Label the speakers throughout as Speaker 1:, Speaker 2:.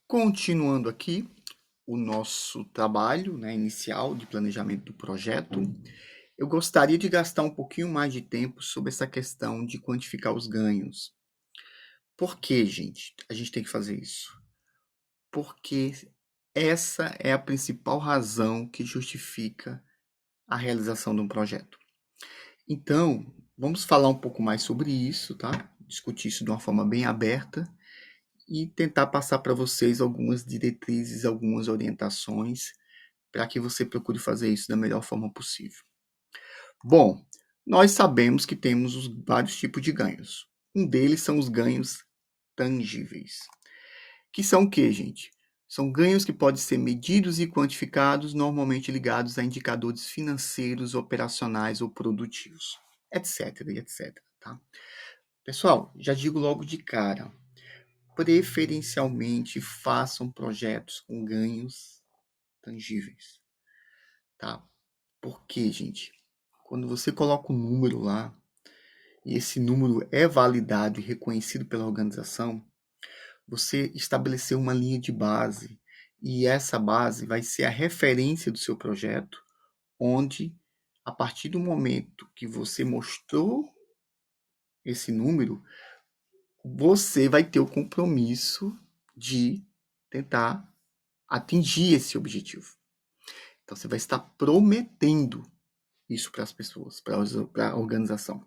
Speaker 1: Continuando aqui o nosso trabalho, né, inicial de planejamento do projeto, eu gostaria de gastar um pouquinho mais de tempo sobre essa questão de quantificar os ganhos. Por que, gente, a gente tem que fazer isso? Porque essa é a principal razão que justifica a realização de um projeto. Então, vamos falar um pouco mais sobre isso, tá? Discutir isso de uma forma bem aberta e tentar passar para vocês algumas diretrizes, algumas orientações para que você procure fazer isso da melhor forma possível. Bom, nós sabemos que temos vários tipos de ganhos. Um deles são os ganhos tangíveis. Que são o que, gente? São ganhos que podem ser medidos e quantificados, normalmente ligados a indicadores financeiros, operacionais ou produtivos, etc, etc. Tá? Pessoal, já digo logo de cara, preferencialmente façam projetos com ganhos tangíveis. Tá? Por quê, gente? Quando você coloca um número lá, e esse número é validado e reconhecido pela organização, você estabeleceu uma linha de base, e essa base vai ser a referência do seu projeto, onde, a partir do momento que você mostrou esse número, você vai ter o compromisso de tentar atingir esse objetivo. Então, você vai estar prometendo isso para as pessoas, para a organização.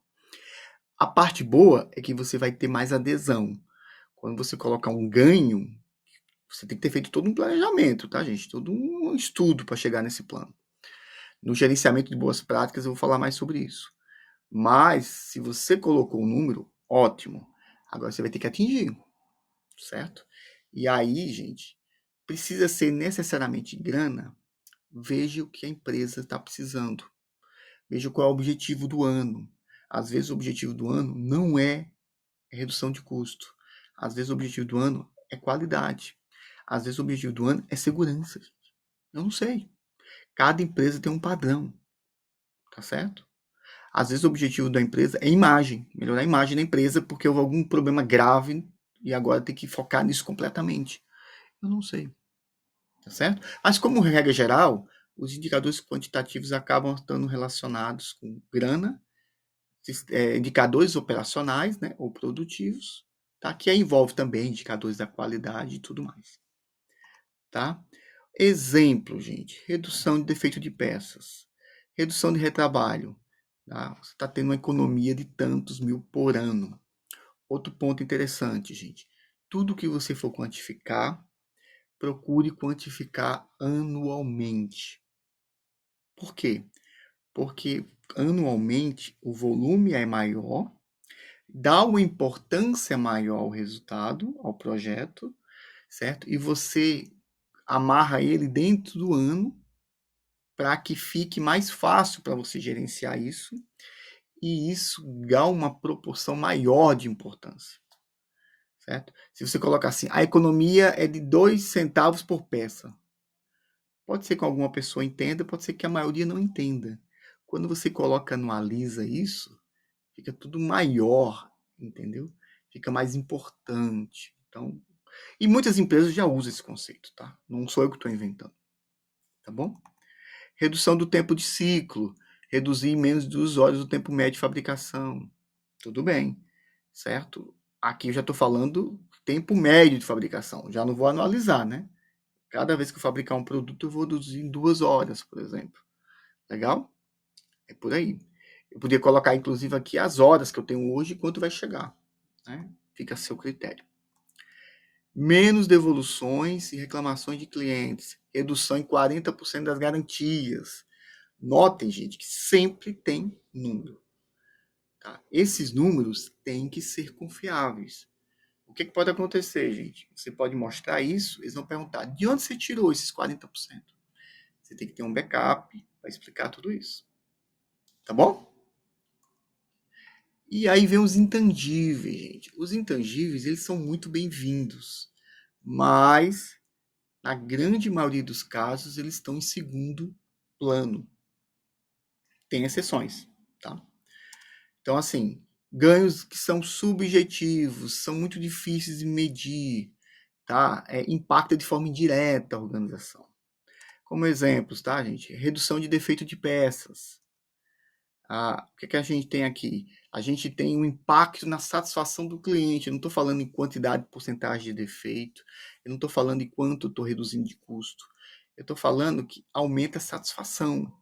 Speaker 1: A parte boa é que você vai ter mais adesão. Quando você colocar um ganho, você tem que ter feito todo um planejamento, tá, gente? Todo um estudo para chegar nesse plano. No gerenciamento de boas práticas, eu vou falar mais sobre isso. Mas, se você colocou um número, ótimo. Agora você vai ter que atingir, certo? E aí, gente, precisa ser necessariamente grana. Veja o que a empresa está precisando. Veja qual é o objetivo do ano. Às vezes o objetivo do ano não é redução de custo. Às vezes o objetivo do ano é qualidade. Às vezes o objetivo do ano é segurança. Eu não sei. Cada empresa tem um padrão, tá certo? Às vezes o objetivo da empresa é imagem, melhorar a imagem da empresa porque houve algum problema grave e agora tem que focar nisso completamente. Eu não sei, tá certo? Mas como regra geral, os indicadores quantitativos acabam estando relacionados com grana, indicadores operacionais, né, ou produtivos, tá? Que envolve também indicadores da qualidade e tudo mais, tá? Exemplo, gente, redução de defeito de peças, redução de retrabalho, tá? Você está tendo uma economia de tantos mil por ano. Outro ponto interessante, gente, tudo que você for quantificar, procure quantificar anualmente. Por quê? Porque anualmente o volume é maior, dá uma importância maior ao resultado, ao projeto, certo? E você amarra ele dentro do ano para que fique mais fácil para você gerenciar isso e isso dá uma proporção maior de importância, certo? Se você colocar assim, a economia é de 2 centavos por peça. Pode ser que alguma pessoa entenda, pode ser que a maioria não entenda. Quando você coloca, anualiza isso, fica tudo maior, entendeu? Fica mais importante. Então, e muitas empresas já usam esse conceito, tá? Não sou eu que estou inventando, tá bom? Redução do tempo de ciclo, reduzir em menos de 2 horas o tempo médio de fabricação. Tudo bem, certo? Aqui eu já estou falando tempo médio de fabricação, já não vou anualizar, né? Cada vez que eu fabricar um produto, eu vou reduzir em 2 horas, por exemplo. Legal? É por aí. Eu poderia colocar, inclusive, aqui as horas que eu tenho hoje e quanto vai chegar. Né? Fica a seu critério. Menos devoluções e reclamações de clientes. Redução em 40% das garantias. Notem, gente, que sempre tem número. Tá? Esses números têm que ser confiáveis. O que pode acontecer, gente? Você pode mostrar isso, eles vão perguntar, de onde você tirou esses 40%? Você tem que ter um backup para explicar tudo isso. Tá bom? E aí vem os intangíveis, gente. Os intangíveis, eles são muito bem-vindos. Mas, na grande maioria dos casos, eles estão em segundo plano. Tem exceções, tá? Então, assim, ganhos que são subjetivos, são muito difíceis de medir, tá? Impacta de forma indireta a organização. Como exemplos, tá, gente? Redução de defeito de peças. O que a gente tem aqui? A gente tem um impacto na satisfação do cliente. Eu não estou falando em quantidade, porcentagem de defeito. Eu não estou falando em quanto eu estou reduzindo de custo. Eu estou falando que aumenta a satisfação,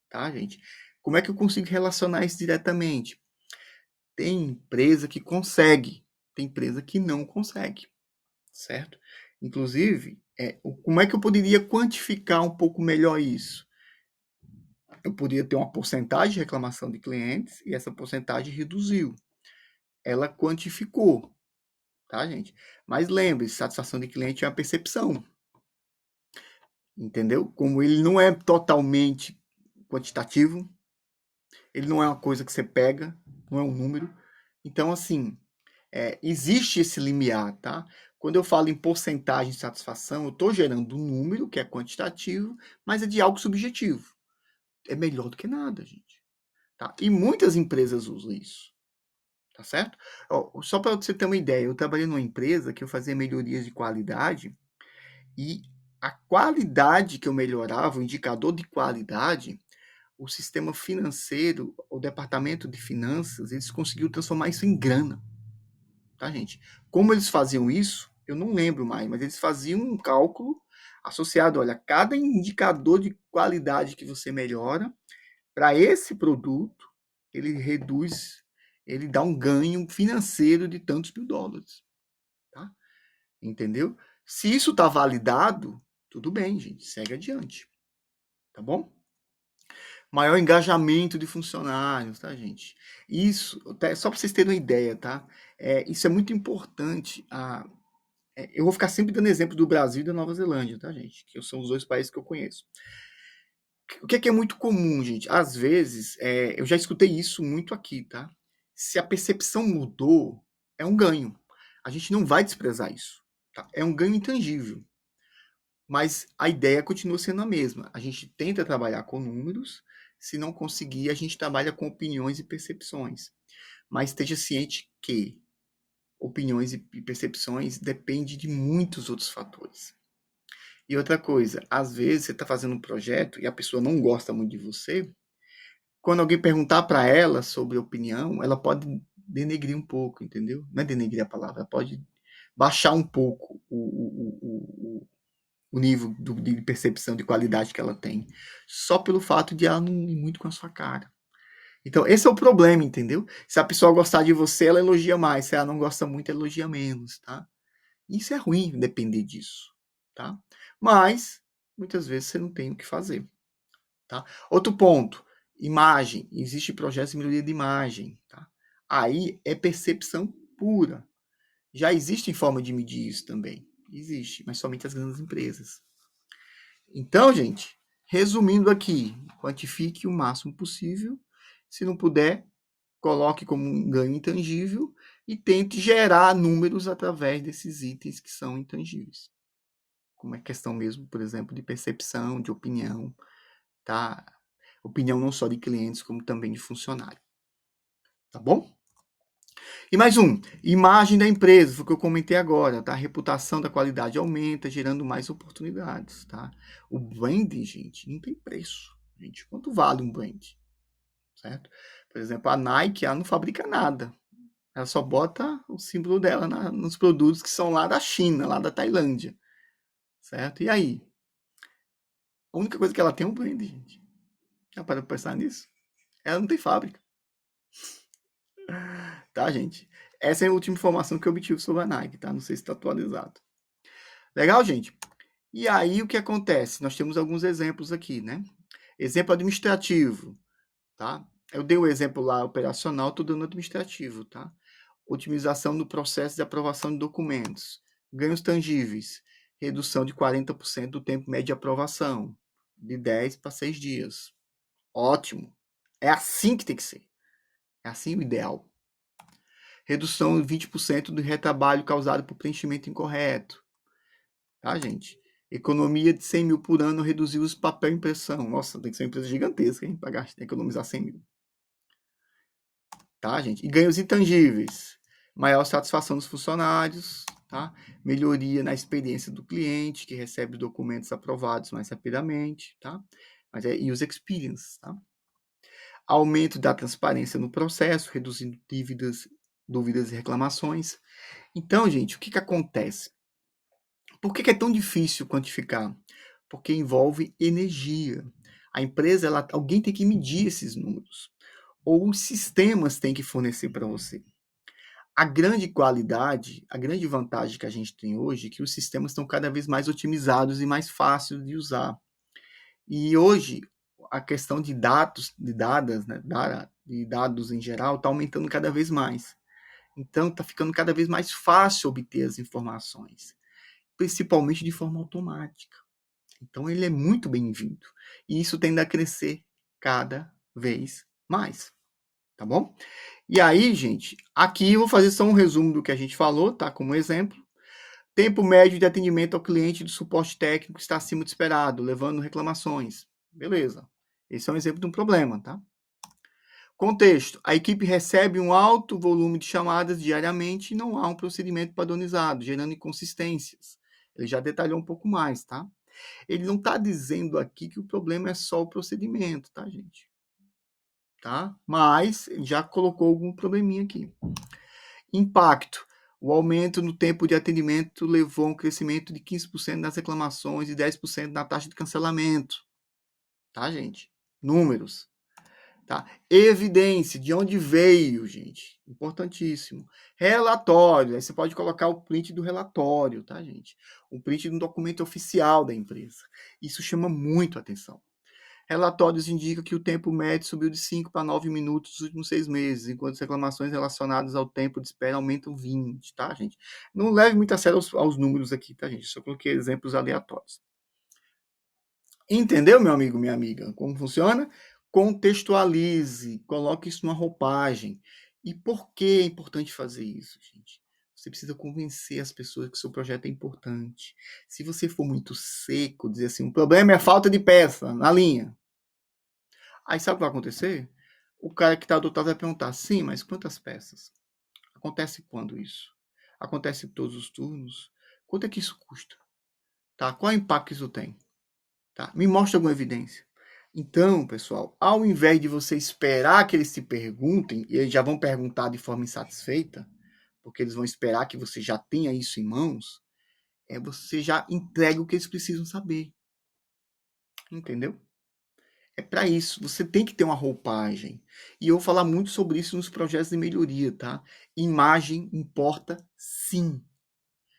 Speaker 1: tá, gente? Como é que eu consigo relacionar isso diretamente? Tem empresa que consegue, tem empresa que não consegue, certo? Inclusive, como é que eu poderia quantificar um pouco melhor isso? Eu poderia ter uma porcentagem de reclamação de clientes e essa porcentagem reduziu. Ela quantificou, tá, gente? Mas lembre, satisfação de cliente é uma percepção, entendeu? Como ele não é totalmente quantitativo, ele não é uma coisa que você pega, não é um número. Então, assim, existe esse limiar, tá? Quando eu falo em porcentagem de satisfação, eu estou gerando um número que é quantitativo, mas é de algo subjetivo. É melhor do que nada, gente. Tá? E muitas empresas usam isso. Tá certo? Só para você ter uma ideia, eu trabalhei numa empresa que eu fazia melhorias de qualidade e a qualidade que eu melhorava, o indicador de qualidade, o sistema financeiro, o departamento de finanças, eles conseguiram transformar isso em grana. Tá, gente? Como eles faziam isso, eu não lembro mais, mas eles faziam um cálculo associado, olha, cada indicador de qualidade que você melhora, para esse produto, ele reduz, ele dá um ganho financeiro de tantos mil dólares. Tá? Entendeu? Se isso está validado, tudo bem, gente, segue adiante. Tá bom? Maior engajamento de funcionários, tá, gente? Isso, só para vocês terem uma ideia, tá? Isso é muito importante. Eu vou ficar sempre dando exemplo do Brasil e da Nova Zelândia, tá, gente? Que são os dois países que eu conheço. O que é muito comum, gente? Às vezes, eu já escutei isso muito aqui, tá? Se a percepção mudou, é um ganho. A gente não vai desprezar isso. Tá? É um ganho intangível. Mas a ideia continua sendo a mesma. A gente tenta trabalhar com números. Se não conseguir, a gente trabalha com opiniões e percepções. Mas esteja ciente que opiniões e percepções dependem de muitos outros fatores. E outra coisa, às vezes você está fazendo um projeto e a pessoa não gosta muito de você. Quando alguém perguntar para ela sobre opinião, ela pode denegrir um pouco, entendeu? Não é denegrir a palavra, ela pode baixar um pouco o nível de percepção de qualidade que ela tem, só pelo fato de ela não ir muito com a sua cara. Então, esse é o problema, entendeu? Se a pessoa gostar de você, ela elogia mais. Se ela não gosta muito, ela elogia menos, tá? Isso é ruim depender disso, tá? Mas, muitas vezes, você não tem o que fazer, tá? Outro ponto, imagem. Existe projetos de melhoria de imagem, tá? Aí é percepção pura. Já existe forma de medir isso também. Existe, mas somente as grandes empresas. Então, gente, resumindo aqui, quantifique o máximo possível. Se não puder, coloque como um ganho intangível e tente gerar números através desses itens que são intangíveis. Como é questão mesmo, por exemplo, de percepção, de opinião, tá? Opinião não só de clientes, como também de funcionário. Tá bom? E mais um, imagem da empresa, foi o que eu comentei agora, tá? A reputação da qualidade aumenta, gerando mais oportunidades, tá? O branding, gente, não tem preço. Gente, quanto vale um brand? Certo? Por exemplo, a Nike, ela não fabrica nada. Ela só bota o símbolo dela nos produtos que são lá da China, lá da Tailândia. Certo? E aí? A única coisa que ela tem é um brand, gente. Já para pensar nisso? Ela não tem fábrica. Tá, gente? Essa é a última informação que eu obtive sobre a Nike, tá? Não sei se está atualizado. Legal, gente? E aí o que acontece? Nós temos alguns exemplos aqui, né? Exemplo administrativo, tá? Eu dei o exemplo lá operacional, estou dando administrativo, tá? Otimização do processo de aprovação de documentos. Ganhos tangíveis. Redução de 40% do tempo médio de aprovação, de 10 para 6 dias. Ótimo. É assim que tem que ser. É assim o ideal. Redução de 20% do retrabalho causado por preenchimento incorreto. Tá, gente? Economia de 100 mil por ano, reduzir os papel e impressão. Nossa, tem que ser uma empresa gigantesca, hein? Para economizar 100 mil. Tá, gente? E ganhos intangíveis. Maior satisfação dos funcionários, tá? Melhoria na experiência do cliente, que recebe documentos aprovados mais rapidamente, tá? Mas é user experience, tá? Aumento da transparência no processo, reduzindo dúvidas e reclamações. Então, gente, o que acontece? Por que é tão difícil quantificar? Porque envolve energia. A empresa, alguém tem que medir esses números. Ou os sistemas têm que fornecer para você. A grande qualidade, a grande vantagem que a gente tem hoje é que os sistemas estão cada vez mais otimizados e mais fáceis de usar. E hoje, a questão de dados, de dados em geral, está aumentando cada vez mais. Então, está ficando cada vez mais fácil obter as informações, principalmente de forma automática. Então, ele é muito bem-vindo. E isso tende a crescer cada vez mais. Tá bom? E aí, gente, aqui eu vou fazer só um resumo do que a gente falou, tá? Como exemplo. Tempo médio de atendimento ao cliente do suporte técnico está acima do esperado, levando reclamações. Beleza. Esse é um exemplo de um problema, tá? Contexto. A equipe recebe um alto volume de chamadas diariamente e não há um procedimento padronizado, gerando inconsistências. Ele já detalhou um pouco mais, tá? Ele não está dizendo aqui que o problema é só o procedimento, tá, gente? Tá? Mas ele já colocou algum probleminha aqui. Impacto. O aumento no tempo de atendimento levou a um crescimento de 15% nas reclamações e 10% na taxa de cancelamento. Tá, gente? Números. Tá? Evidência, de onde veio, gente? Importantíssimo. Relatório, aí você pode colocar o print do relatório, tá, gente? O print de um documento oficial da empresa. Isso chama muito atenção. Relatórios indicam que o tempo médio subiu de 5 para 9 minutos nos últimos 6 meses, enquanto as reclamações relacionadas ao tempo de espera aumentam 20, tá, gente? Não leve muito a sério aos números aqui, tá, gente? Só coloquei exemplos aleatórios. Entendeu, meu amigo, minha amiga, como funciona? Contextualize, coloque isso numa roupagem. E por que é importante fazer isso, gente? Você precisa convencer as pessoas que o seu projeto é importante. Se você for muito seco, dizer assim, o problema é a falta de peça na linha. Aí sabe o que vai acontecer? O cara que está do outro lado vai perguntar, sim, mas quantas peças? Acontece quando isso? Acontece em todos os turnos? Quanto é que isso custa? Tá? Qual é o impacto que isso tem? Tá? Me mostra alguma evidência. Então, pessoal, ao invés de você esperar que eles te perguntem, e eles já vão perguntar de forma insatisfeita, porque eles vão esperar que você já tenha isso em mãos, você já entrega o que eles precisam saber. Entendeu? É para isso, você tem que ter uma roupagem. E eu vou falar muito sobre isso nos projetos de melhoria, tá? Imagem importa sim.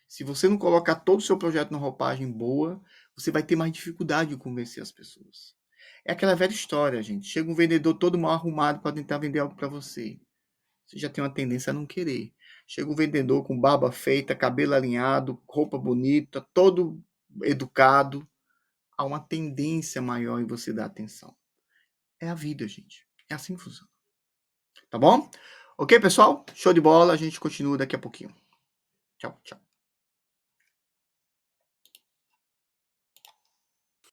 Speaker 1: Se você não colocar todo o seu projeto numa roupagem boa, você vai ter mais dificuldade de convencer as pessoas. É aquela velha história, gente. Chega um vendedor todo mal arrumado para tentar vender algo para você. Você já tem uma tendência a não querer. Chega um vendedor com barba feita, cabelo alinhado, roupa bonita, todo educado. Há uma tendência maior em você dar atenção. É a vida, gente. É assim que funciona. Tá bom? Ok, pessoal? Show de bola. A gente continua daqui a pouquinho. Tchau, tchau.